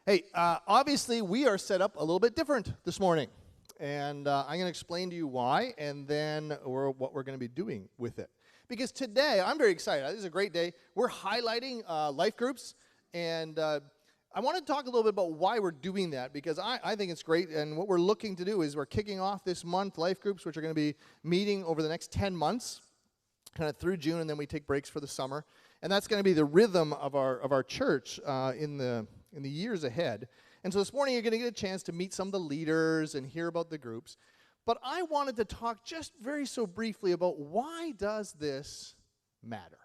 Hey, obviously we are set up a little bit different this morning, and I'm going to explain to you why, and then what we're going to be doing with it. Because today, I'm very excited. This is a great day. We're highlighting life groups, and I want to talk a little bit about why we're doing that, because I think it's great, and what we're looking to do is we're kicking off this month life groups, which are going to be meeting over the next 10 months, kind of through June, and then we take breaks for the summer. And that's going to be the rhythm of our church in the years ahead. And so this morning you're going to get a chance to meet some of the leaders and hear about the groups. But I wanted to talk just very so briefly about why does this matter?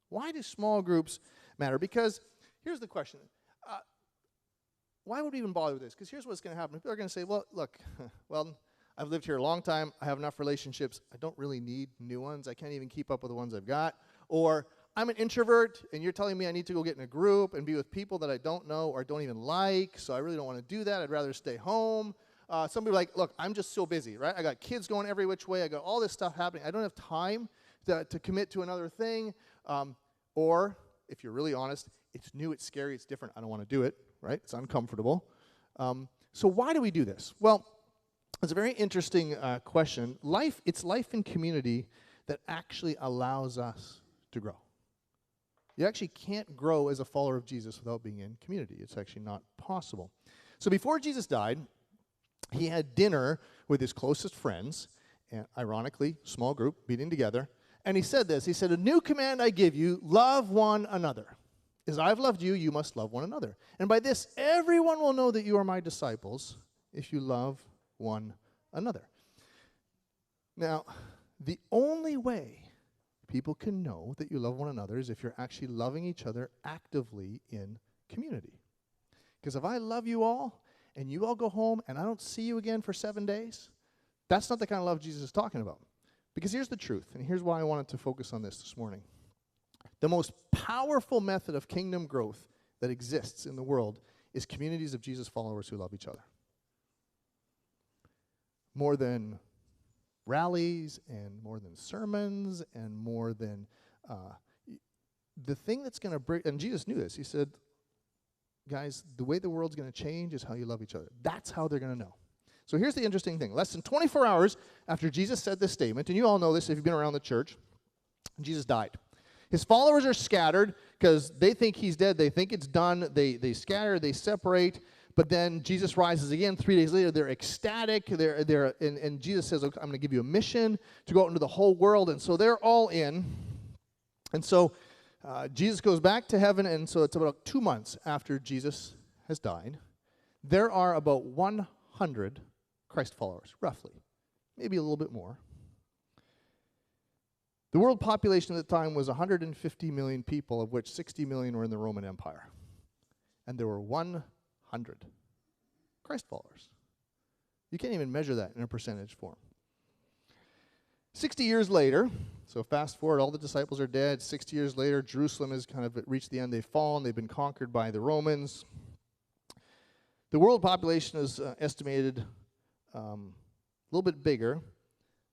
Why do small groups matter? Because here's the question. Why would we even bother with this? Because here's what's going to happen. People are going to say, well, look, I've lived here a long time. I have enough relationships. I don't really need new ones. I can't even keep up with the ones I've got. Or I'm an introvert, and you're telling me I need to go get in a group and be with people that I don't know or don't even like, so I really don't want to do that. I'd rather stay home. Some people are like, look, I'm just so busy, right? I got kids going every which way. I got all this stuff happening. I don't have time to commit to another thing. Or, if you're really honest, it's new, it's scary, it's different. I don't want to do it, right? It's uncomfortable. So why do we do this? Well, it's a very interesting question. It's life in community that actually allows us to grow. You actually can't grow as a follower of Jesus without being in community. It's actually not possible. So before Jesus died, he had dinner with his closest friends, and ironically, small group, meeting together, and he said this. He said, "A new command I give you, love one another. As I've loved you, you must love one another. And by this, everyone will know that you are my disciples if you love one another." Now, the only way people can know that you love one another is if you're actually loving each other actively in community. Because if I love you all, and you all go home, and I don't see you again for 7 days, that's not the kind of love Jesus is talking about. Because here's the truth, and here's why I wanted to focus on this morning. The most powerful method of kingdom growth that exists in the world is communities of Jesus followers who love each other. More than rallies and more than sermons and more than the thing that's going to break, and Jesus knew this. He said, guys, the way the world's going to change is how you love each other. That's how they're going to know. So here's the interesting thing. Less than 24 hours after Jesus said this statement, and you all know this if you've been around the church, Jesus died. His followers are scattered because they think he's dead. They think it's done. They scatter. They separate. But then Jesus rises again 3 days later. They're ecstatic. And Jesus says, "Look, I'm going to give you a mission to go out into the whole world." And so they're all in. And so Jesus goes back to heaven. And so it's about 2 months after Jesus has died. There are about 100 Christ followers, roughly. Maybe a little bit more. The world population at the time was 150 million people, of which 60 million were in the Roman Empire. And there were 100 Christ followers. You can't even measure that in a percentage form. 60 years later, so fast forward, all the disciples are dead. 60 years later, Jerusalem has kind of reached the end. They've fallen. They've been conquered by the Romans. The world population is estimated a little bit bigger,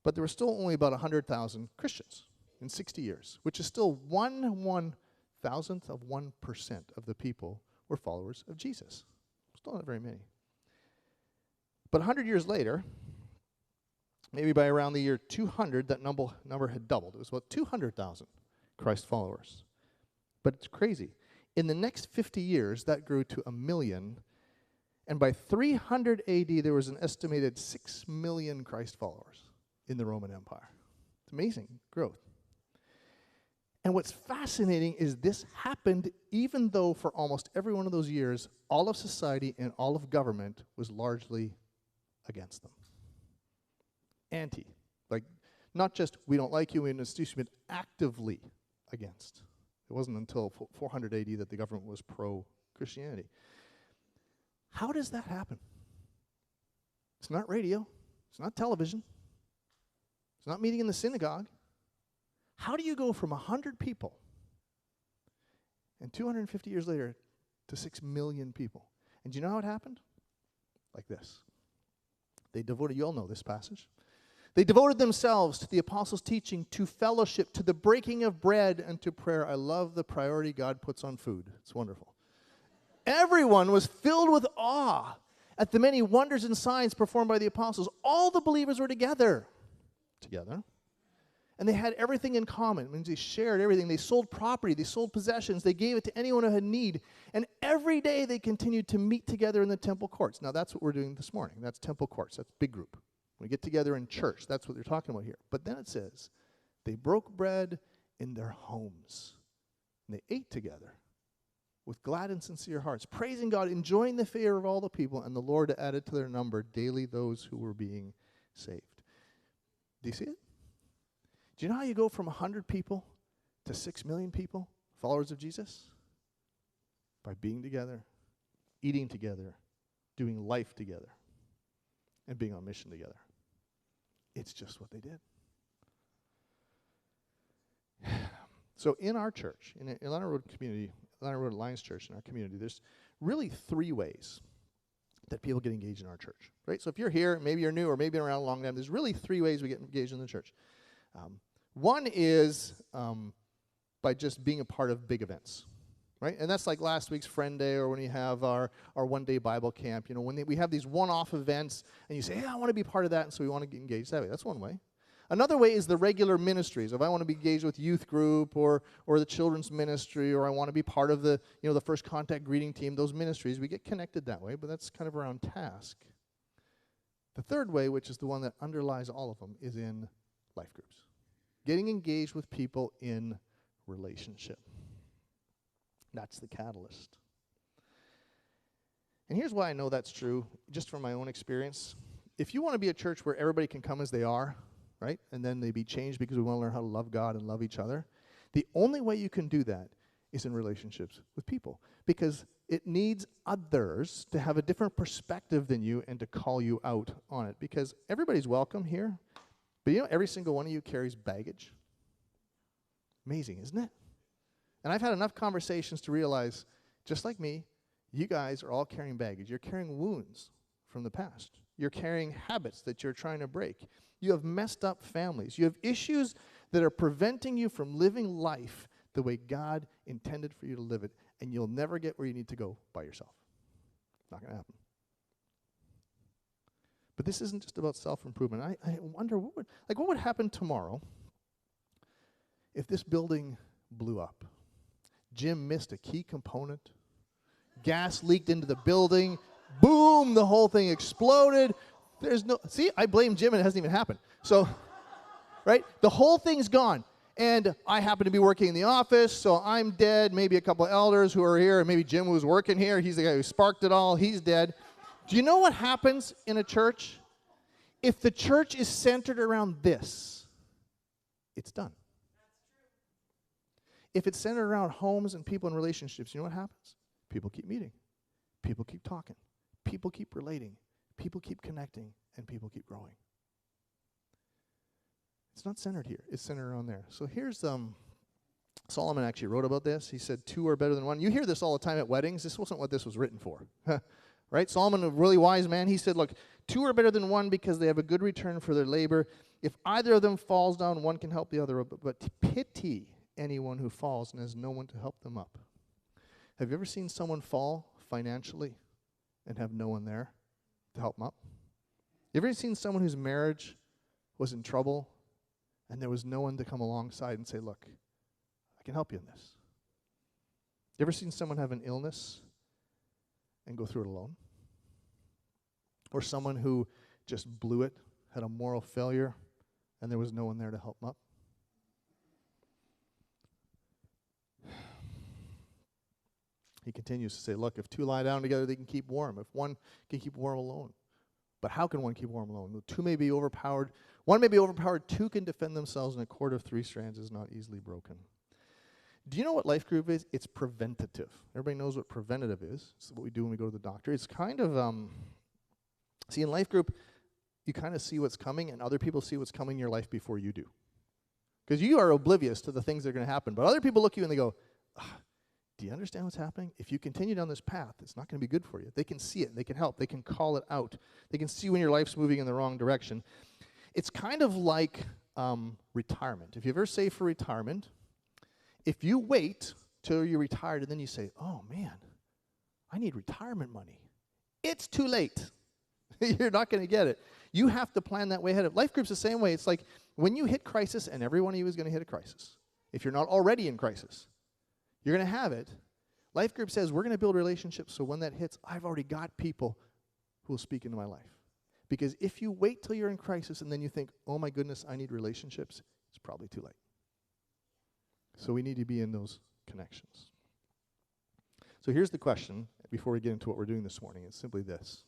but there were still only about 100,000 Christians in 60 years, which is still 1/1000th of 1% of the people were followers of Jesus. Still not very many. But 100 years later, maybe by around the year 200, that number had doubled. It was about 200,000 Christ followers. But it's crazy. In the next 50 years, that grew to 1 million. And by 300 AD, there was an estimated 6 million Christ followers in the Roman Empire. It's amazing growth. And what's fascinating is this happened even though for almost every one of those years, all of society and all of government was largely against them. Anti. Like, not just we don't like you, we institution, but actively against. It wasn't until 400 AD that the government was pro-Christianity. How does that happen? It's not radio. It's not television. It's not meeting in the synagogue. How do you go from 100 people and 250 years later to 6 million people? And do you know how it happened? Like this. They devoted, you all know this passage. They devoted themselves to the apostles' teaching, to fellowship, to the breaking of bread, and to prayer. I love the priority God puts on food. It's wonderful. Everyone was filled with awe at the many wonders and signs performed by the apostles. All the believers were together. And they had everything in common. It means they shared everything. They sold property. They sold possessions. They gave it to anyone who had need. And every day they continued to meet together in the temple courts. Now that's what we're doing this morning. That's temple courts. That's big group. We get together in church. That's what they're talking about here. But then it says, they broke bread in their homes. And they ate together with glad and sincere hearts, praising God, enjoying the favor of all the people. And the Lord added to their number daily those who were being saved. Do you see it? Do you know how you go from 100 people to 6 million people, followers of Jesus? By being together, eating together, doing life together, and being on mission together. It's just what they did. So in our church, in Atlanta Road community, Atlanta Road Alliance Church, in our community, there's really 3 ways that people get engaged in our church, right? So if you're here, maybe you're new, or maybe been around a long time, there's really 3 ways we get engaged in the church. One is by just being a part of big events, right? And that's like last week's Friend Day, or when we have our one-day Bible camp. You know, when we have these one-off events, and you say, hey, I want to be part of that, and so we want to get engaged that way. That's one way. Another way is the regular ministries. If I want to be engaged with youth group or the children's ministry, or I want to be part of the first contact greeting team, those ministries, we get connected that way, but that's kind of around task. The third way, which is the one that underlies all of them, is in life groups. Getting engaged with people in relationship. That's the catalyst. And here's why I know that's true, just from my own experience. If you want to be a church where everybody can come as they are, right, and then they be changed because we want to learn how to love God and love each other, the only way you can do that is in relationships with people, because it needs others to have a different perspective than you and to call you out on it, because everybody's welcome here. But you know, every single one of you carries baggage. Amazing, isn't it? And I've had enough conversations to realize, just like me, you guys are all carrying baggage. You're carrying wounds from the past. You're carrying habits that you're trying to break. You have messed up families. You have issues that are preventing you from living life the way God intended for you to live it, and you'll never get where you need to go by yourself. Not going to happen. But this isn't just about self-improvement. I wonder what would happen tomorrow if this building blew up. Jim missed a key component. Gas leaked into the building. Boom, the whole thing exploded. See, I blame Jim and it hasn't even happened. So, right, the whole thing's gone. And I happen to be working in the office, so I'm dead. Maybe a couple of elders who are here, and maybe Jim was working here. He's the guy who sparked it all. He's dead. Do you know what happens in a church? If the church is centered around this, it's done. If it's centered around homes and people and relationships, you know what happens? People keep meeting. People keep talking. People keep relating. People keep connecting. And people keep growing. It's not centered here. It's centered around there. So here's, Solomon actually wrote about this. He said 2 are better than 1. You hear this all the time at weddings. This wasn't what this was written for. Right? Solomon, a really wise man, he said, look, 2 are better than 1 because they have a good return for their labor. If either of them falls down, one can help the other up. But pity anyone who falls and has no one to help them up. Have you ever seen someone fall financially and have no one there to help them up? You ever seen someone whose marriage was in trouble and there was no one to come alongside and say, look, I can help you in this? You ever seen someone have an illness and go through it alone? Or someone who just blew it, had a moral failure, and there was no one there to help them up? He continues to say, look, if 2 lie down together, they can keep warm. If one can keep warm alone. But how can one keep warm alone? The 2 may be overpowered. 1 may be overpowered. 2 can defend themselves, and a cord of 3 strands is not easily broken. Do you know what life group is? It's preventative. Everybody knows what preventative is. It's what we do when we go to the doctor. It's kind of, see, in life group, you kind of see what's coming, and other people see what's coming in your life before you do. Because you are oblivious to the things that are going to happen. But other people look at you and they go, do you understand what's happening? If you continue down this path, it's not going to be good for you. They can see it. They can help. They can call it out. They can see when your life's moving in the wrong direction. It's kind of like retirement. If you ever save for retirement, if you wait till you're retired and then you say, oh, man, I need retirement money. It's too late. You're not going to get it. You have to plan that way ahead. Life group's the same way. It's like when you hit crisis, and every one of you is going to hit a crisis. If you're not already in crisis, you're going to have it. Life group says we're going to build relationships so when that hits, I've already got people who will speak into my life. Because if you wait till you're in crisis and then you think, oh my goodness, I need relationships, it's probably too late. So we need to be in those connections. So here's the question before we get into what we're doing this morning. It's simply this.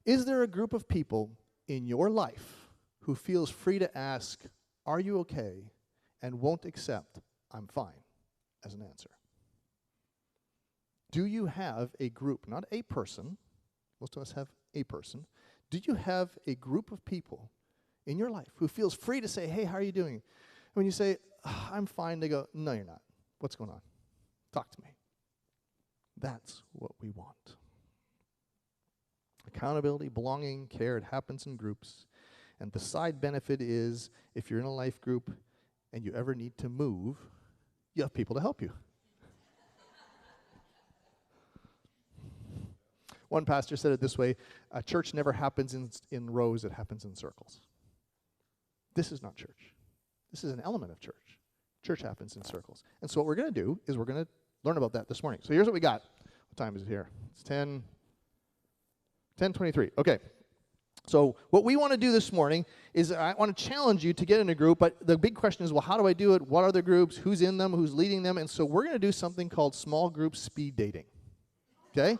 Is there a group of people in your life who feels free to ask, are you okay, and won't accept, I'm fine, as an answer? Do you have a group, not a person, most of us have a person, do you have a group of people in your life who feels free to say, hey, how are you doing? And when you say, I'm fine, they go, no, you're not. What's going on? Talk to me. That's what we want. Accountability, belonging, care, it happens in groups. And the side benefit is if you're in a life group and you ever need to move, you have people to help you. One pastor said it this way, a church never happens in rows, it happens in circles. This is not church. This is an element of church. Church happens in circles. And so what we're going to do is we're going to learn about that this morning. So here's what we got. What time is it here? It's 10:23. Okay. So what we want to do this morning is I want to challenge you to get in a group, but the big question is, well, how do I do it? What are the groups? Who's in them? Who's leading them? And so we're going to do something called small group speed dating. Okay?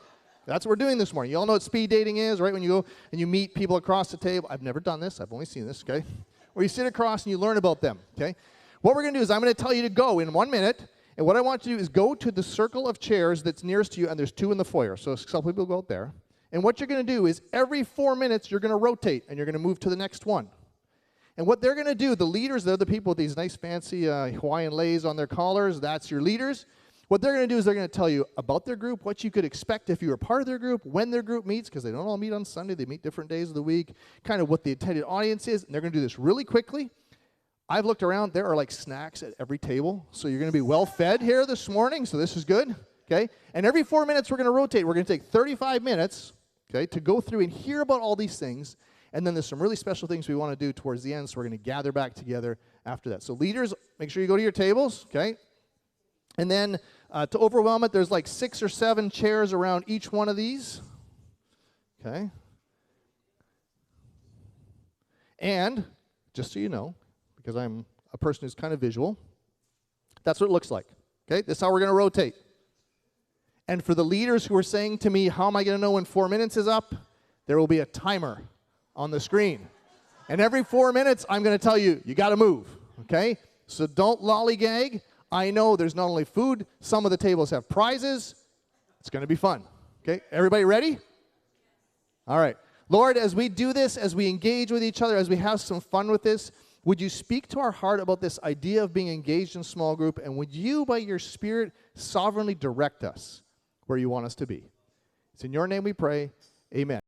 That's what we're doing this morning. You all know what speed dating is, right? When you go and you meet people across the table. I've never done this. I've only seen this, okay? Where you sit across and you learn about them, okay? What we're going to do is I'm going to tell you to go in 1 minute, and what I want you to do is go to the circle of chairs that's nearest to you, and there's 2 in the foyer. So some people go out there. And what you're going to do is every 4 minutes you're going to rotate, and you're going to move to the next one. And what they're going to do, the leaders, they're the people with these nice fancy Hawaiian leis on their collars. That's your leaders. What they're going to do is they're going to tell you about their group, what you could expect if you were part of their group, when their group meets, because they don't all meet on Sunday. They meet different days of the week, kind of what the intended audience is. And they're going to do this really quickly. I've looked around. There are like snacks at every table. So you're going to be well fed here this morning. So this is good. Okay. And every 4 minutes we're going to rotate. We're going to take 35 minutes, okay, to go through and hear about all these things. And then there's some really special things we want to do towards the end. So we're going to gather back together after that. So leaders, make sure you go to your tables. Okay. And then to overwhelm it, there's like 6 or 7 chairs around each one of these. Okay. And just so you know, because I'm a person who's kind of visual, that's what it looks like. Okay, this is how we're going to rotate. And for the leaders who are saying to me, how am I going to know when 4 minutes is up? There will be a timer on the screen. And every 4 minutes, I'm going to tell you, you got to move. Okay? So don't lollygag. I know there's not only food, some of the tables have prizes. It's going to be fun. Okay, everybody ready? All right. Lord, as we do this, as we engage with each other, as we have some fun with this, would you speak to our heart about this idea of being engaged in small group, and would you, by your Spirit, sovereignly direct us where you want us to be? It's in your name we pray. Amen.